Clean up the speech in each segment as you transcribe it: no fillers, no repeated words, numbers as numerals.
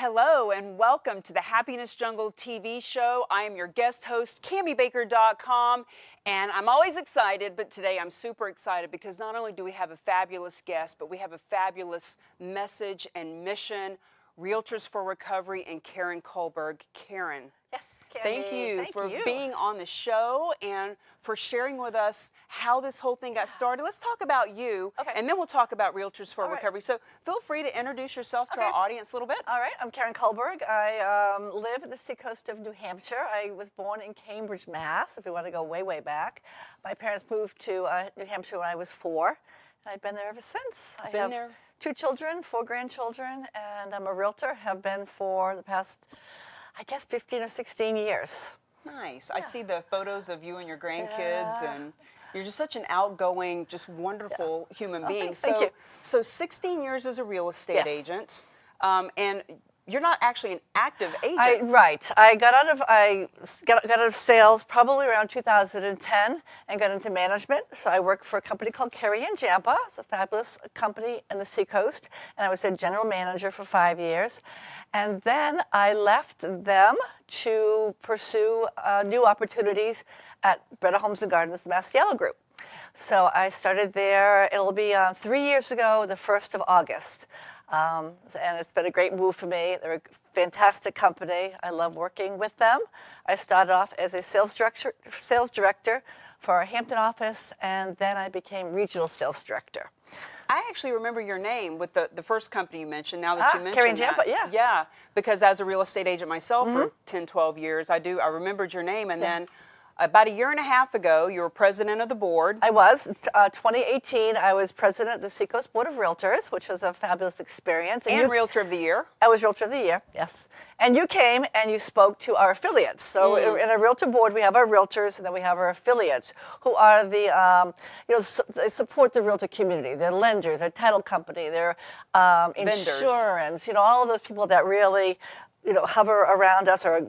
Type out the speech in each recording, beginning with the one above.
Hello and welcome to the Happiness Jungle TV show. I am your guest host, CammieBaker.com, and I'm always excited, but today I'm super excited because not only do we have a fabulous guest, but we have a fabulous message and mission, Realtors for Recovery and Karen Kohlberg. Karen. Yes, Thank you for being on the show and for sharing with us how this whole thing got started. Let's talk about you, and then we'll talk about Realtors for Recovery. So feel free to introduce yourself to our audience a little bit. All right, I'm Karen Kohlberg. I live at the seacoast of New Hampshire. I was born in Cambridge, Mass, if we want to go way, way back. My parents moved to New Hampshire when I was 4, and I've been there ever since. I have 2 children, 4 grandchildren, and I'm a realtor, have been for the past, I guess, 15 or 16 years. Nice. I see the photos of you and your grandkids, and you're just such an outgoing, just wonderful human being. Thank you. So 16 years as a real estate agent, and you're not actually an active agent. Right. I got out of sales probably around 2010 and got into management. So I worked for a company called Carey and Jampa. It's a fabulous company in the seacoast, and I was a general manager for 5 years. And then I left them to pursue new opportunities at Breda Homes and Gardens, the Mastiello Group. So I started there. It'll be 3 years ago, the 1st of August. And it's been a great move for me. They're a fantastic company. I love working with them. I started off as a sales director for our Hampton office, and then I became regional sales director. I actually remember your name with the first company you mentioned, now that you mentioned Carey and Jampa, that. Yeah, because as a real estate agent myself for 10, 12 years, I remembered your name, and then about a year and a half ago, you were president of the board. I was. 2018, I was president of the Seacoast Board of Realtors, which was a fabulous experience. And Realtor of the Year. I was Realtor of the Year, yes. And you came and you spoke to our affiliates. So in a Realtor board, we have our Realtors, and then we have our affiliates, who are the, they support the Realtor community. They're lenders, they're title company, they're insurance, all of those people that really hover around us, or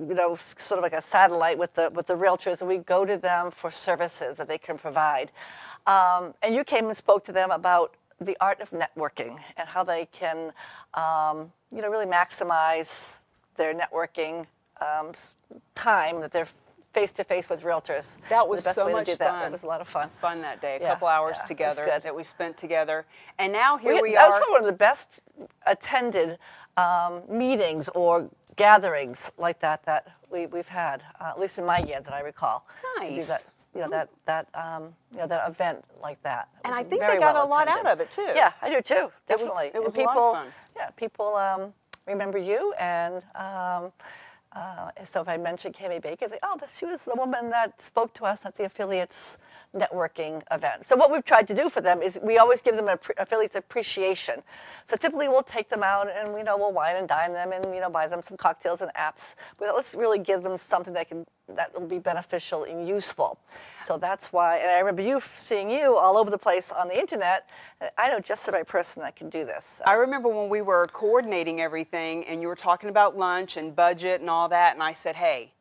sort of like a satellite with the realtors, and we go to them for services that they can provide. And you came and spoke to them about the art of networking and how they can, really maximize their networking time that they're face to face with realtors. That was so much fun. That was a lot of fun. Fun that day. A couple hours together that we spent together, and now we are. That was probably one of the best attended meetings or gatherings like that we've had, at least in my year that I recall. Nice. That event like that. And I think they got a lot out of it too. Yeah, I do too. Definitely. It was a lot of fun. Yeah, people remember you, and so if I mentioned Cammie Baker, they she was the woman that spoke to us at the affiliates networking event. So what we've tried to do for them is we always give them an affiliates appreciation. So typically we'll take them out and we'll wine and dine them and buy them some cocktails and apps. But let's really give them something that will be beneficial and useful. So that's why, and I remember seeing you all over the place on the internet. I know just the right person that can do this. So. I remember when we were coordinating everything and you were talking about lunch and budget and all that, and I said, hey,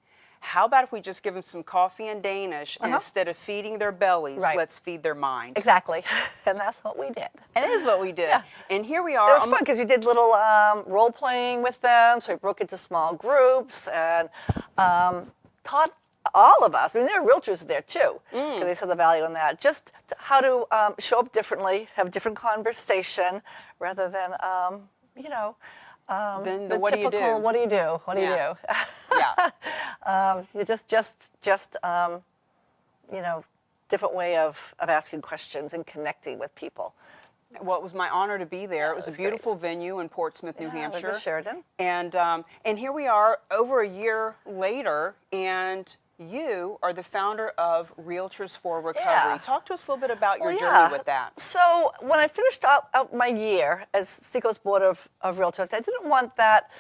how about if we just give them some coffee and Danish, and instead of feeding their bellies, let's feed their mind. Exactly. And that's what we did. It is what we did. Yeah. And here we are. It was fun because you did little role playing with them, so we broke into small groups and taught all of us, there are realtors there too, because they saw the value in that, just how to show up differently, have a different conversation, rather than, then the what typical, do you do? What do you do? What do you do? Yeah. Different way of asking questions and connecting with people. Well, it was my honor to be there. It was a beautiful venue in Portsmouth, New Hampshire. Sheridan. And here we are over a year later, and you are the founder of Realtors for Recovery. Yeah. Talk to us a little bit about your journey with that. So when I finished out my year as Seacoast Board of Realtors, I didn't want that,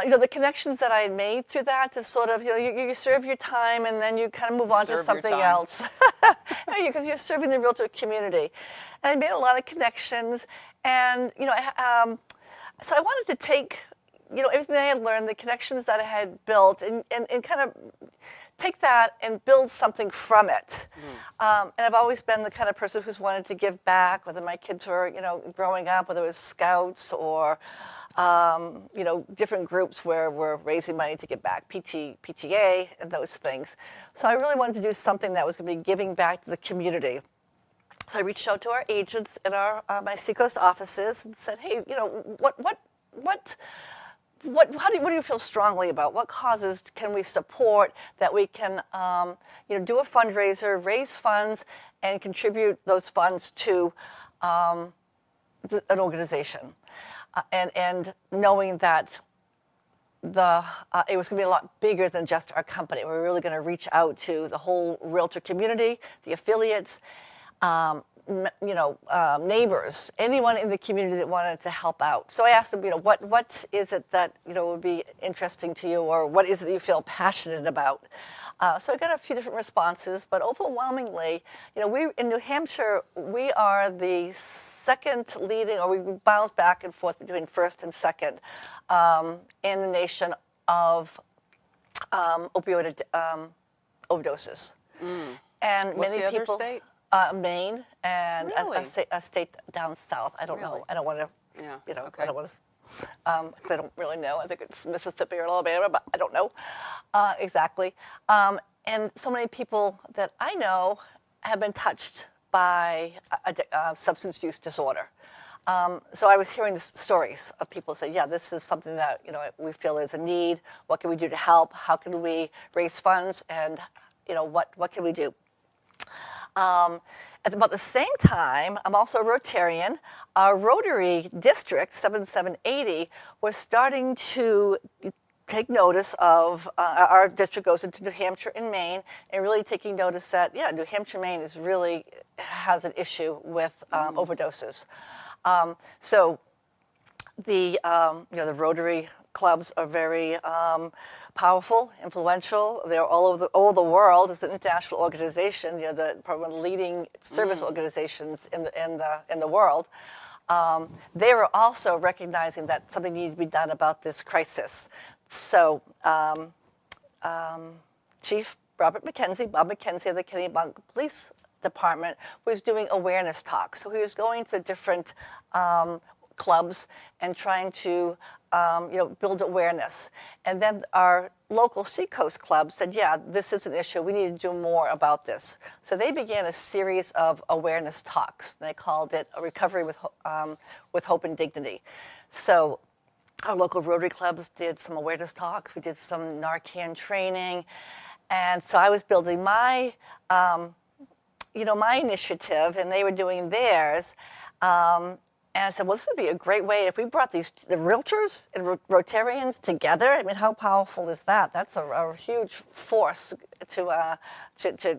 the connections that I had made through that to sort of, you serve your time and then you kind of move on to something else. Because you're serving the realtor community. And I made a lot of connections, and, so I wanted to take, everything I had learned, the connections that I had built, and kind of take that and build something from it. And I've always been the kind of person who's wanted to give back, whether my kids were, growing up, whether it was scouts or different groups where we're raising money to give back, PTA and those things. So I really wanted to do something that was going to be giving back to the community. So I reached out to our agents in my Seacoast offices and said, hey, what do you feel strongly about? What causes can we support that we can, do a fundraiser, raise funds, and contribute those funds to an organization, and knowing that it was going to be a lot bigger than just our company. We were really going to reach out to the whole realtor community, the affiliates, neighbors, anyone in the community that wanted to help out. So I asked them, what is it that would be interesting to you, or what is it that you feel passionate about? So I got a few different responses, but overwhelmingly, we in New Hampshire, we are the second leading, or we bounce back and forth between first and second in the nation of opioid overdoses. And What's many the other people. state? Maine and Really? a state down south. I don't Really? know. I don't want to, Yeah. I don't want to, I don't really know. I think it's Mississippi or Alabama, but I don't know exactly. And so many people that I know have been touched by a substance use disorder. So I was hearing the stories of people say, yeah, this is something that we feel is a need. What can we do to help? How can we raise funds? And what can we do? At about the same time, I'm also a Rotarian. Our Rotary District, 7780, was starting to take notice of, our district goes into New Hampshire and Maine, and really taking notice that, New Hampshire, Maine has an issue with overdoses. So the Rotary clubs are very powerful, influential. They're all over the world. It's an international organization. Probably one of the leading service organizations in the world. They were also recognizing that something needed to be done about this crisis. So, Chief Bob McKenzie of the Kennebunk Police Department was doing awareness talks. So he was going to different clubs and trying to build awareness. And then our local Seacoast club said, this is an issue. We need to do more about this. So they began a series of awareness talks. They called it a Recovery with Hope and Dignity. So our local Rotary clubs did some awareness talks. We did some Narcan training. And so I was building my initiative, and they were doing theirs. And I said, well, this would be a great way if we brought the Realtors and Rotarians together. I mean, how powerful is that? That's a huge force to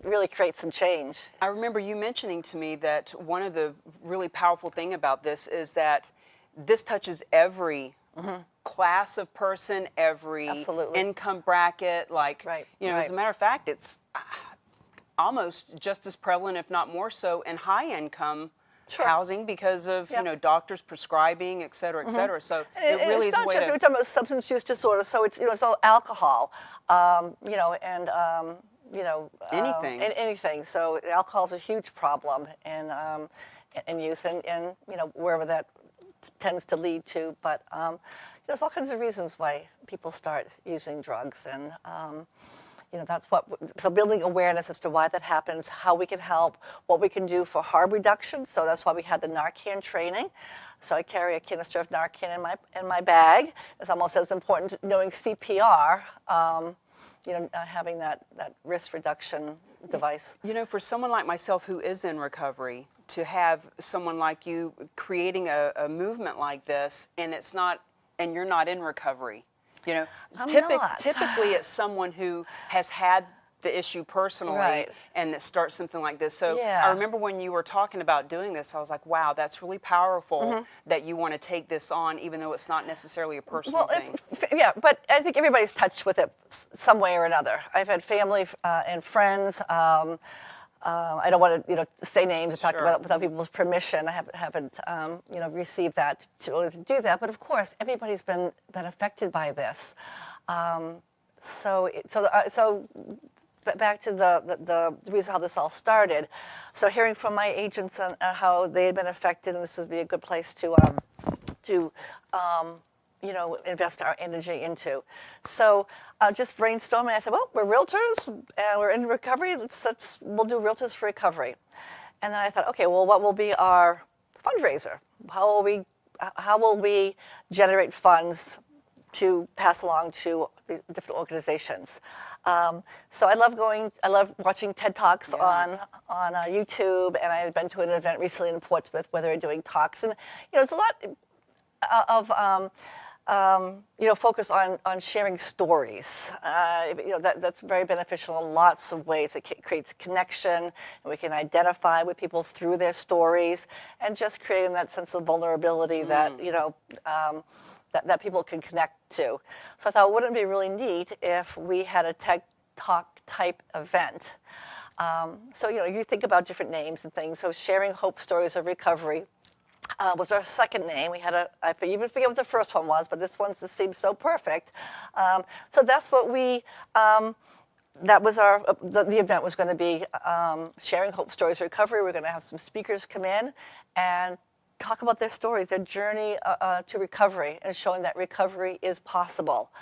really create some change. I remember you mentioning to me that one of the really powerful thing about this is that this touches every class of person, every Absolutely. income bracket. Right. As a matter of fact, it's almost just as prevalent, if not more so, in high income housing because of doctors prescribing, et cetera, et cetera. So it really is a way to. We're talking about substance use disorder, so it's it's all alcohol, anything. Anything. So alcohol is a huge problem in youth, and wherever that tends to lead to. But there's all kinds of reasons why people start using drugs, and so building awareness as to why that happens, how we can help, what we can do for harm reduction. So that's why we had the Narcan training. So I carry a canister of Narcan in my bag. It's almost as important knowing CPR, having that risk reduction device. For someone like myself who is in recovery, to have someone like you creating a movement like this, and you're not in recovery. Typically it's someone who has had the issue personally and that starts something like this. So I remember when you were talking about doing this, I was like, wow, that's really powerful that you want to take this on, even though it's not necessarily a personal thing. But I think everybody's touched with it some way or another. I've had family and friends. I don't want to, say names and talk about it without people's permission. I haven't received that to do that. But of course, everybody's been affected by this. So back to the reason how this all started. So hearing from my agents on how they had been affected, and this would be a good place to invest our energy into. So just brainstorming, I thought, well, we're realtors and we're in recovery. We'll do Realtors for Recovery. And then I thought, okay, well, what will be our fundraiser? How will we generate funds to pass along to the different organizations? So I love watching TED Talks on YouTube, and I had been to an event recently in Portsmouth where they were doing talks, and it's a lot of focus on sharing stories. That's very beneficial in lots of ways. It creates connection, and we can identify with people through their stories, and just creating that sense of vulnerability that that people can connect to. So I thought, wouldn't it be really neat if we had a TED Talk type event? So you think about different names and things. So Sharing Hope Stories of Recovery was our second name. I even forget what the first one was, but this one just seemed so perfect. So that's what that was the event was going to be Sharing Hope Stories of Recovery. We're going to have some speakers come in and talk about their stories, their journey to recovery, and showing that recovery is possible.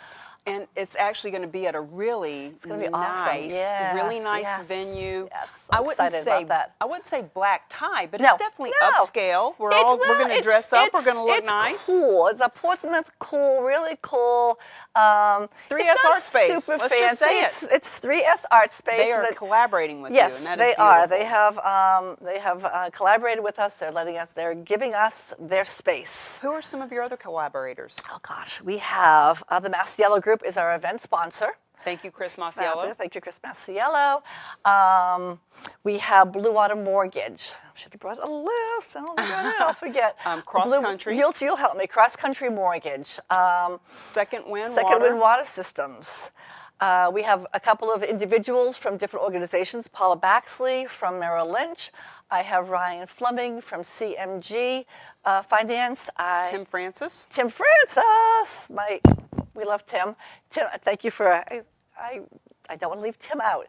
And it's actually going to be at a really awesome. nice, Yes. venue. Yes, I I'm wouldn't excited say about that. I wouldn't say black tie, but No, it's definitely no. upscale. We're going to dress up. We're going to look nice. It's cool. It's a Portsmouth cool, really cool. 3S Art Space. Super Let's fancy. just say it. It's 3S Art Space. They are collaborating with yes, you, and that they is are. beautiful. They have collaborated with us. They're giving us their space. Who are some of your other collaborators? Oh gosh, we have the Masiello Group is our event sponsor. Thank you, Chris Masiello. Thank you, Chris Masiello. We have Blue Water Mortgage. I should have brought a list. I'll forget. Cross Country. You'll help me. Cross Country Mortgage. Second Wind Water Systems. We have a couple of individuals from different organizations. Paula Baxley from Merrill Lynch. I have Ryan Fleming from CMG Finance. Tim Francis. Tim Francis. We love Tim. Tim, thank you for. I don't want to leave Tim out.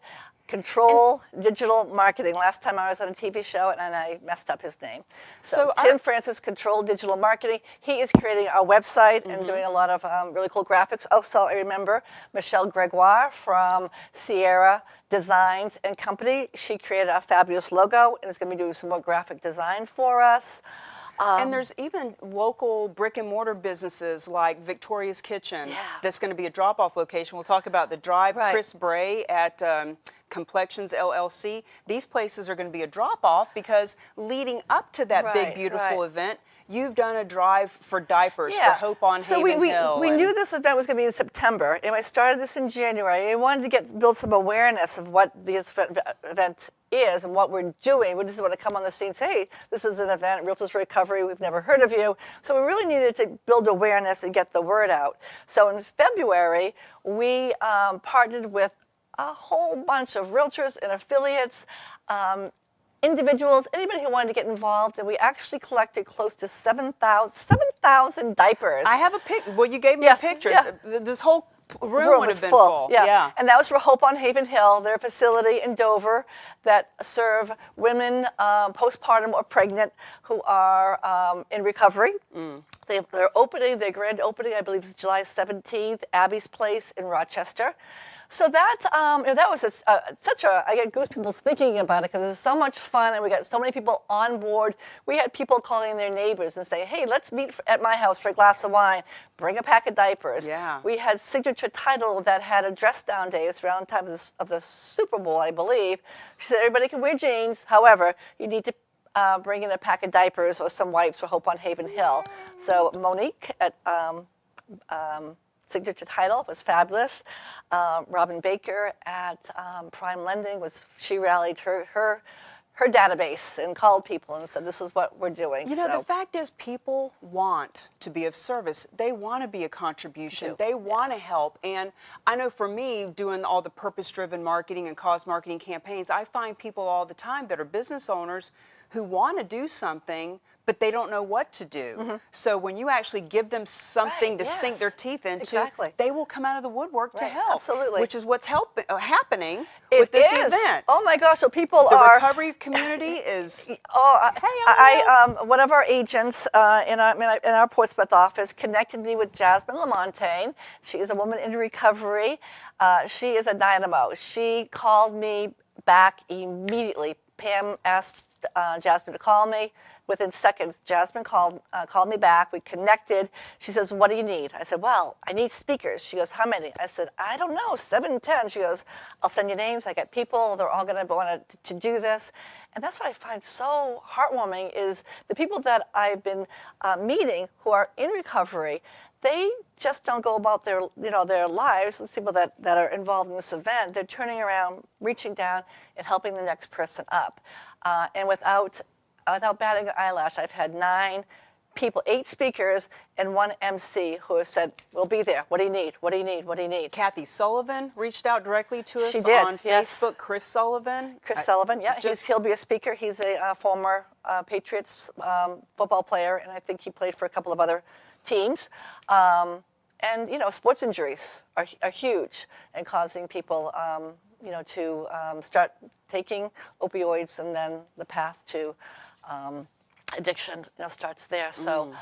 Control Digital Marketing. Last time I was on a TV show and I messed up his name. So Tim Francis, Control Digital Marketing. He is creating our website and doing a lot of really cool graphics. Also, I remember Michelle Gregoire from Sierra Designs and Company. She created a fabulous logo and is going to be doing some more graphic design for us. And there's even local brick and mortar businesses like Victoria's Kitchen. That's going to be a drop-off location. We'll talk about the Drive. Right. Chris Bray at Complexions LLC. These places are going to be a drop-off because leading up to that big, beautiful event, you've done a drive for diapers for Hope on Haven Hill. We knew this event was going to be in September, and I started this in January. I wanted to build some awareness of what this event is and what we're doing. We just want to come on the scene and say, hey, this is an event, Realtors for Recovery, we've never heard of you. So we really needed to build awareness and get the word out. So in February, we partnered with a whole bunch of realtors and affiliates, individuals, anybody who wanted to get involved, and we actually collected close to 7,000 diapers. I have a picture. Well, you gave me a picture. This whole room would have been full. Yeah. And that was for Hope on Haven Hill, their facility in Dover that serve women postpartum or pregnant who are in recovery. Their grand opening, I believe, is July 17th, Abby's Place in Rochester. So that was I get goosebumps thinking about it because it was so much fun and we got so many people on board. We had people calling their neighbors and say, hey, let's meet at my house for a glass of wine, bring a pack of diapers. Yeah. We had Signature Title that had a dress down day. It's around the time of the Super Bowl, I believe. She said everybody can wear jeans. However, you need to bring in a pack of diapers or some wipes for Hope on Haven Hill. So Monique at Signature Title was fabulous. Robin Baker at Prime Lending she rallied her database and called people and said, this is what we're doing. The fact is people want to be of service. They want to be a contribution. They want to help. And I know for me, doing all the purpose-driven marketing and cause marketing campaigns, I find people all the time that are business owners who want to do something, but they don't know what to do. So when you actually give them something Right, to sink their yes, teeth into, exactly. they will come out of the woodwork to Right, help, absolutely. which is what's happening with It this is. event. Oh my gosh! So people The are. recovery community is, Oh, hey, I want to help. one of our agents in our Portsmouth office connected me with Jasmine Lamontagne. She is a woman in recovery. She is a dynamo. She called me back immediately. Pam asked Jasmine to call me. Within seconds, Jasmine called me back. We connected. She says, "What do you need?" I said, "Well, I need speakers." She goes, "How many?" I said, "I don't know, 7, 10." She goes, "I'll send you names. I got people. They're all going to want to do this." And that's what I find so heartwarming is the people that I've been meeting who are in recovery. They just don't go about their lives. The people that are involved in this event, they're turning around, reaching down, and helping the next person up. And without batting an eyelash, I've had 9 people, 8 speakers, and 1 MC who have said, "We'll be there. What do you need? What do you need? What do you need?" Kathy Sullivan reached out directly to us She did, on yes. Facebook. Chris Sullivan. Chris Sullivan, yeah, he'll be a speaker. He's a former Patriots football player, and I think he played for a couple of other teams. And sports injuries are huge and causing people, to start taking opioids, and then the path to addiction, starts there. So,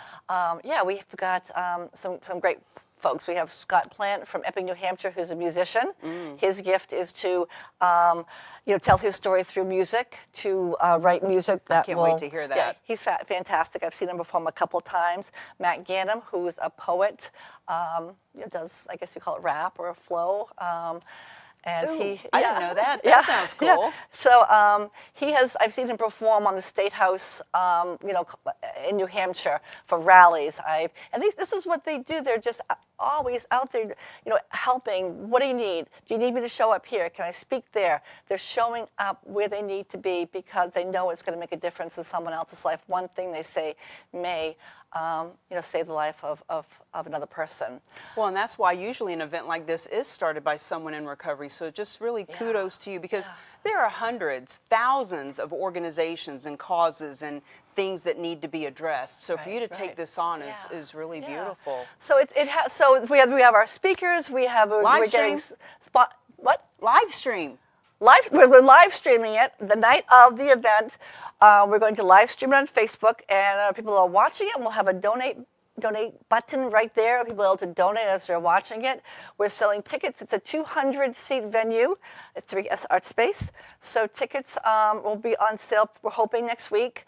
yeah, we've got some great folks. We have Scott Plant from Epping, New Hampshire, who's a musician. His gift is to, tell his story through music, to write music that can't will. wait to hear that. Yeah, he's fantastic. I've seen him perform a couple times. Matt Gannum, who's a poet, does, I guess you call it rap or a flow. And Ooh, I didn't know that. Yeah, That sounds cool. yeah. So I've seen him perform on the State House, in New Hampshire for rallies. This is what they do. They're just always out there, helping. What do you need? Do you need me to show up here? Can I speak there? They're showing up where they need to be because they know it's going to make a difference in someone else's life. One thing they say may, save the life of another person. Well, and that's why usually an event like this is started by someone in recovery. So just really kudos to you, because there are hundreds, thousands of organizations and causes and things that need to be addressed. So for you to take this on is really beautiful. So so we have our speakers. We're getting what? Live stream. We're live streaming it the night of the event. We're going to live stream it on Facebook, and people are watching it. We'll have a donate button right there. People are able to donate as they're watching it. We're selling tickets. It's a 200-seat venue at 3S Art Space. So tickets will be on sale, we're hoping, next week.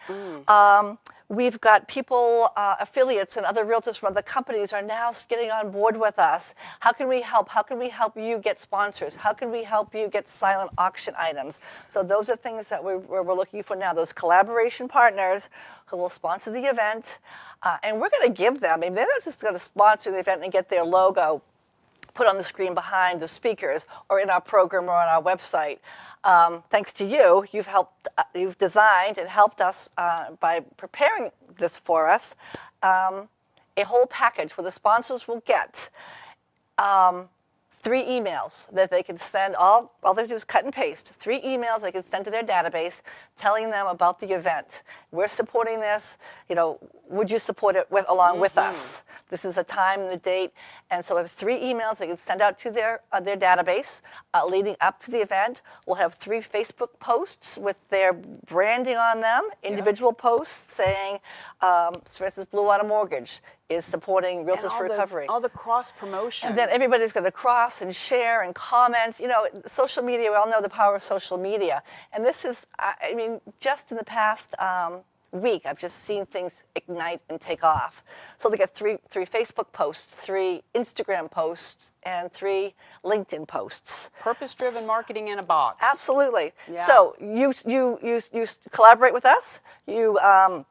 We've got people, affiliates and other realtors from other companies are now getting on board with us. How can we help? How can we help you get sponsors? How can we help you get silent auction items? So those are things that we're looking for now, those collaboration partners who will sponsor the event. And we're going to give them, they're not just going to sponsor the event and get their logo put on the screen behind the speakers or in our program or on our website. Thanks to you, you've designed and helped us by preparing this for us, a whole package where the sponsors will get 3 emails that they can send. All they do is cut and paste 3 emails they can send to their database telling them about the event. We're supporting this. Would you support it along with us? This is a time and the date. And so we have 3 emails they can send out to their database leading up to the event. We'll have 3 Facebook posts with their branding on them, individual posts saying, for instance, Blue Water Mortgage is supporting Realtors for Recovery. All the cross promotion. And then everybody's going to cross and share and comment. Social media, we all know the power of social media. And this is, just in the past week, I've just seen things ignite and take off. So they get 3 Facebook posts, 3 Instagram posts, and 3 LinkedIn posts. Purpose-driven marketing in a box. Absolutely. Yeah. So you collaborate with us. We're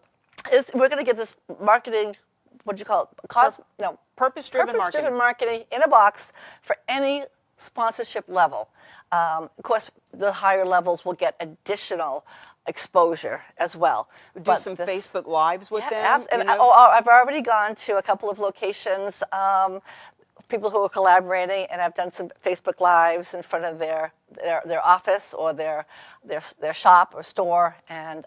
going to get this marketing. What do you call it? Purpose-driven marketing in a box for any sponsorship level. Of course, the higher levels will get additional exposure as well. Do some Facebook Lives with them. I've already gone to a couple of locations people who are collaborating, and I've done some Facebook Lives in front of their office or their shop or store, and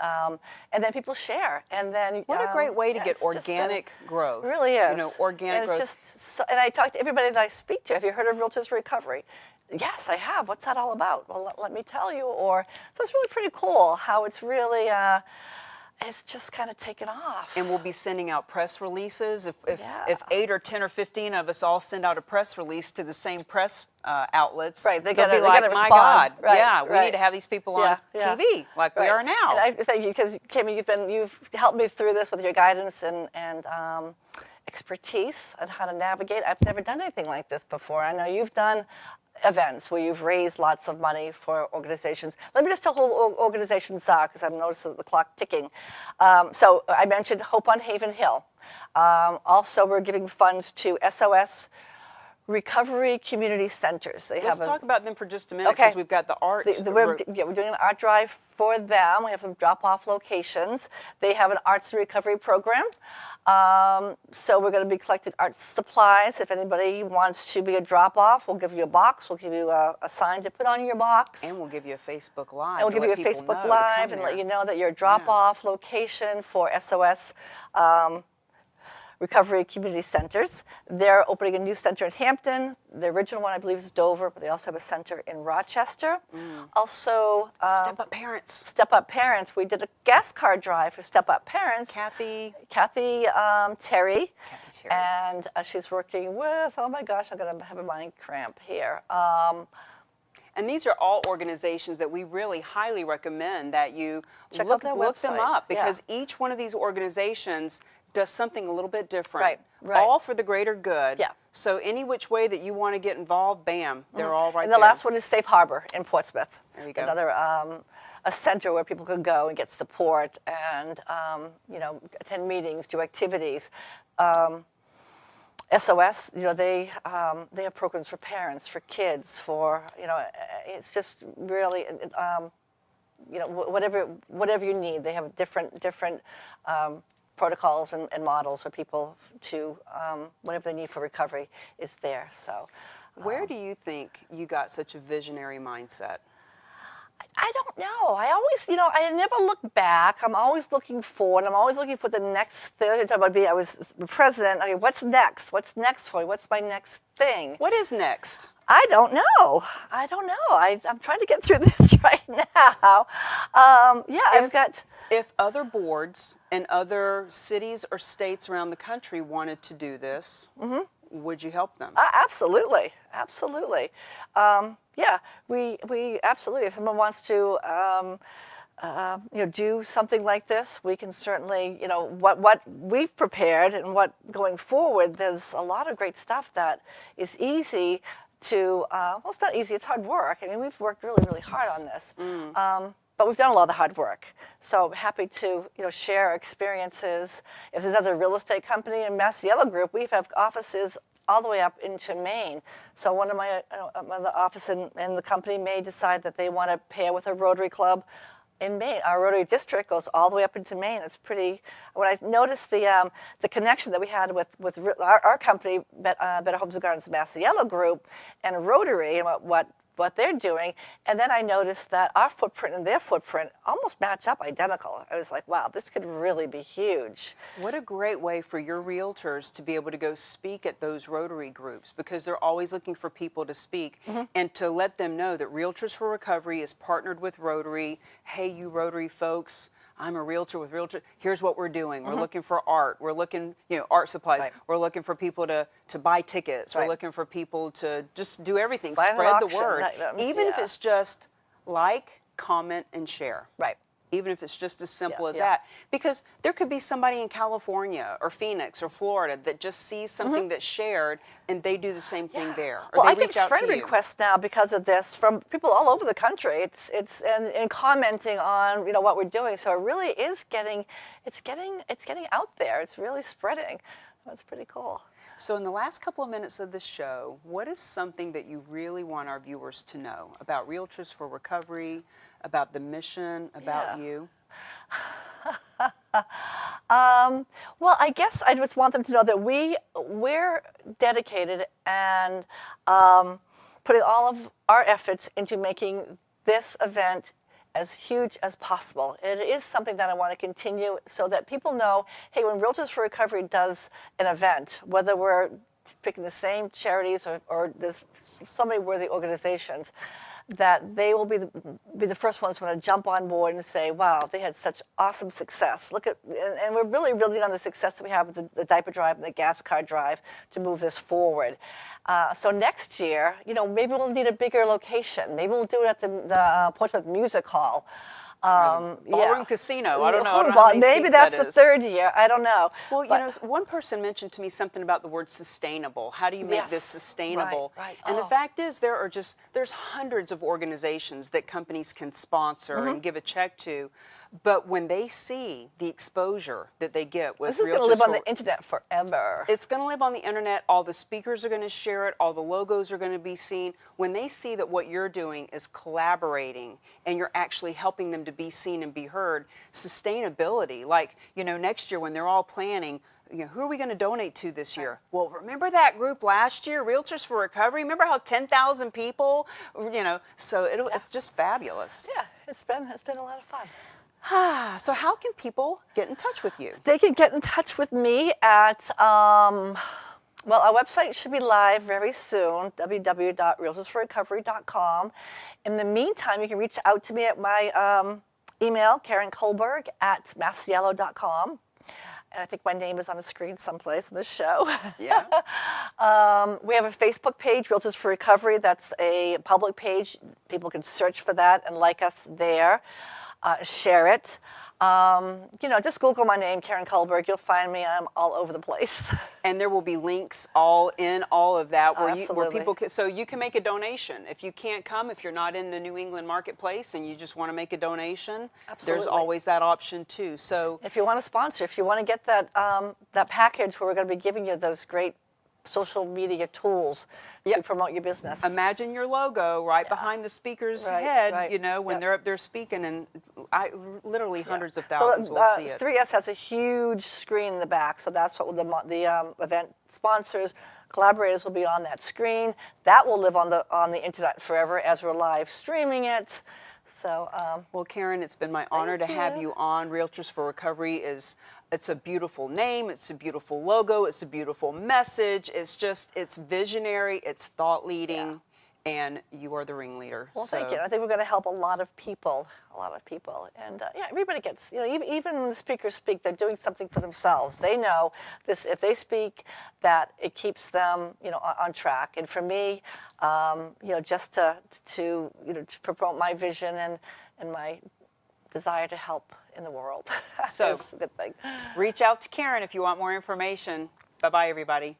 then people share, and then What a great way to yeah, get it's just been, organic growth. really is. You know, organic And growth. it's just so, and I talk to everybody that I speak to. Have you heard of Realtors Recovery? Yes, I have. What's that all about? Well, let me tell you. Or so it's really pretty cool how it's really it's just kind of taken off. And we'll be sending out press releases. Yeah. If 8 or 10 or 15 of us all send out a press release to the same press outlets, Right, they'll they be like, gotta my respond. God, Right, yeah, we right. need to have these people on Yeah, yeah. TV like we Right. are now. And I thank you because Kimmy, you've helped me through this with your guidance and expertise on how to navigate. I've never done anything like this before. I know you've done events where you've raised lots of money for organizations. Let me just tell who organizations are because I've noticed the clock ticking. So I mentioned Hope on Haven Hill. Also, we're giving funds to SOS Recovery Community Centers. Let's talk about them for just a minute Okay. because we've got the art. We're doing an art drive for them. We have some drop-off locations. They have an arts and recovery program. So we're going to be collecting art supplies. If anybody wants to be a drop-off, we'll give you a box. We'll give you a sign to put on your box. And we'll give you a Facebook Live. And we'll give you a Facebook Live and let you know that you're a drop-off location for SOS Recovery Community Centers. They're opening a new center in Hampton. The original one, I believe, is Dover, but they also have a center in Rochester. Also, Step Up Parents. Step Up Parents. We did a gas card drive for Step Up Parents. Kathy Terry. Terry. And she's working with, oh my gosh, I'm going to have a mind cramp here. And these are all organizations that we really highly recommend that you look them website. up because each one of these organizations does something a little bit different. Right. All for the greater good. Yeah. So any which way that you want to get involved, bam, they're all right And there. the last one is Safe Harbor in Portsmouth. There you go. Another a center where people can go and get support and attend meetings, do activities. SOS, they have programs for parents, for kids, for it's just really whatever you need. They have different protocols and models for people to whatever they need for recovery is there. So, where do you think you got such a visionary mindset? I don't know. I always, I never look back. I'm always looking forward. I'm always looking for the next thing. I was president. Okay, what's next? What's next for me? What's my next thing? What is next? I don't know. I'm trying to get through this right now. If other boards in other cities or states around the country wanted to do this, would you help them? Absolutely. We absolutely. If someone wants to, do something like this, we can certainly, what we've prepared and what going forward. There's a lot of great stuff that is easy to. Well, it's not easy. It's hard work. I mean, we've worked really, really hard on this. But we've done a lot of the hard work. So I'm happy to share experiences. If there's another real estate company in Mass Yellow Group, we have offices all the way up into Maine. So one of the office in the company may decide that they want to pair with a Rotary Club in Maine. Our Rotary District goes all the way up into Maine. It's pretty. When I noticed the connection that we had with our company, Better Homes and Gardens Mass Yellow Group, and Rotary, and what they're doing, and then I noticed that our footprint and their footprint almost match up identical. I was like, wow, this could really be huge. What a great way for your realtors to be able to go speak at those Rotary groups because they're always looking for people to speak and to let them know that Realtors for Recovery is partnered with Rotary. Hey, you Rotary folks, I'm a realtor with Realtor. Here's what we're doing. We're looking for art. We're looking, art supplies. Right. We're looking for people to buy tickets. Right. We're looking for people to just do everything. Sign an Spread the auction. word. Even if Yeah. it's just like, comment, and share. Right. Even if it's just as simple as yeah. that. Because there could be somebody in California or Phoenix or Florida that just sees something that's shared and they do the same thing there. Or Well, they I get reach out friend to you. requests now because of this from people all over the country. It's and commenting on what we're doing. So it really is getting out there. It's really spreading. That's pretty cool. So in the last couple of minutes of the show, what is something that you really want our viewers to know about Realtors for Recovery, about the mission, about you? Well, I guess I just want them to know that we're dedicated and putting all of our efforts into making this event as huge as possible. It is something that I want to continue so that people know, hey, when Realtors for Recovery does an event, whether we're picking the same charities or there's so many worthy organizations, that they will be the first ones when to jump on board and say, wow, they had such awesome success. Look at, and we're really building on the success that we have with the diaper drive and the gas card drive to move this forward. So next year, maybe we'll need a bigger location. Maybe we'll do it at the Portsmouth Music Hall. Ballroom Casino. I don't know. I don't know how many maybe seats that's that the is. third year. I don't know. Well, But one person mentioned to me something about the word sustainable. How do you make this yes, sustainable? right. And the Oh. fact is, there's hundreds of organizations that companies can sponsor and give a check to, but when they see the exposure that they get with This is going to Realtors live on for, the internet forever. it's going to live on the internet. All the speakers are going to share it. All the logos are going to be seen. When they see that what you're doing is collaborating and you're actually helping them to be seen and be heard, sustainability, like, next year when they're all planning, who are we going to donate to this year? Well, remember that group last year, Realtors for Recovery? Remember how 10,000 people, so it's just fabulous. Yeah, it's been a lot of fun. So how can people get in touch with you? They can get in touch with me at, well, our website should be live very soon, www.realtorsforrecovery.com. In the meantime, you can reach out to me at my email, karenkohlberg@massiello.com. And I think my name is on the screen someplace in the show. Yeah. We have a Facebook page, Realtors for Recovery. That's a public page. People can search for that and like us there. Share it. Just Google my name, Karen Kohlberg. You'll find me. I'm all over the place. And there will be links all of that where Absolutely. people can, so you can make a donation. If you can't come, if you're not in the New England marketplace and you just want to make a donation, there's Absolutely. always that option too. So If you want to sponsor, if you want to get that package where we're going to be giving you those great social media tools to promote your business. imagine your logo right behind the speaker's Right, head, right. when they're up there speaking, and literally hundreds of So, thousands will see it. 3S has a huge screen in the back, so that's what the event sponsors, collaborators will be on that screen. That will live on the internet forever as we're live streaming it. So, Well, Karen, it's been my honor to have you. you on. Realtors for Recovery it's a beautiful name, it's a beautiful logo, it's a beautiful message. It's visionary, it's thought leading, and you are the ringleader. well, thank you. I think we're going to help a lot of people, and everybody gets. Even when the speakers speak, they're doing something for themselves. They know this. If they speak, that it keeps them, on track. And for me, just to promote my vision and my desire to help in the world. So, is a good thing. reach out to Karen if you want more information. Bye-bye, everybody.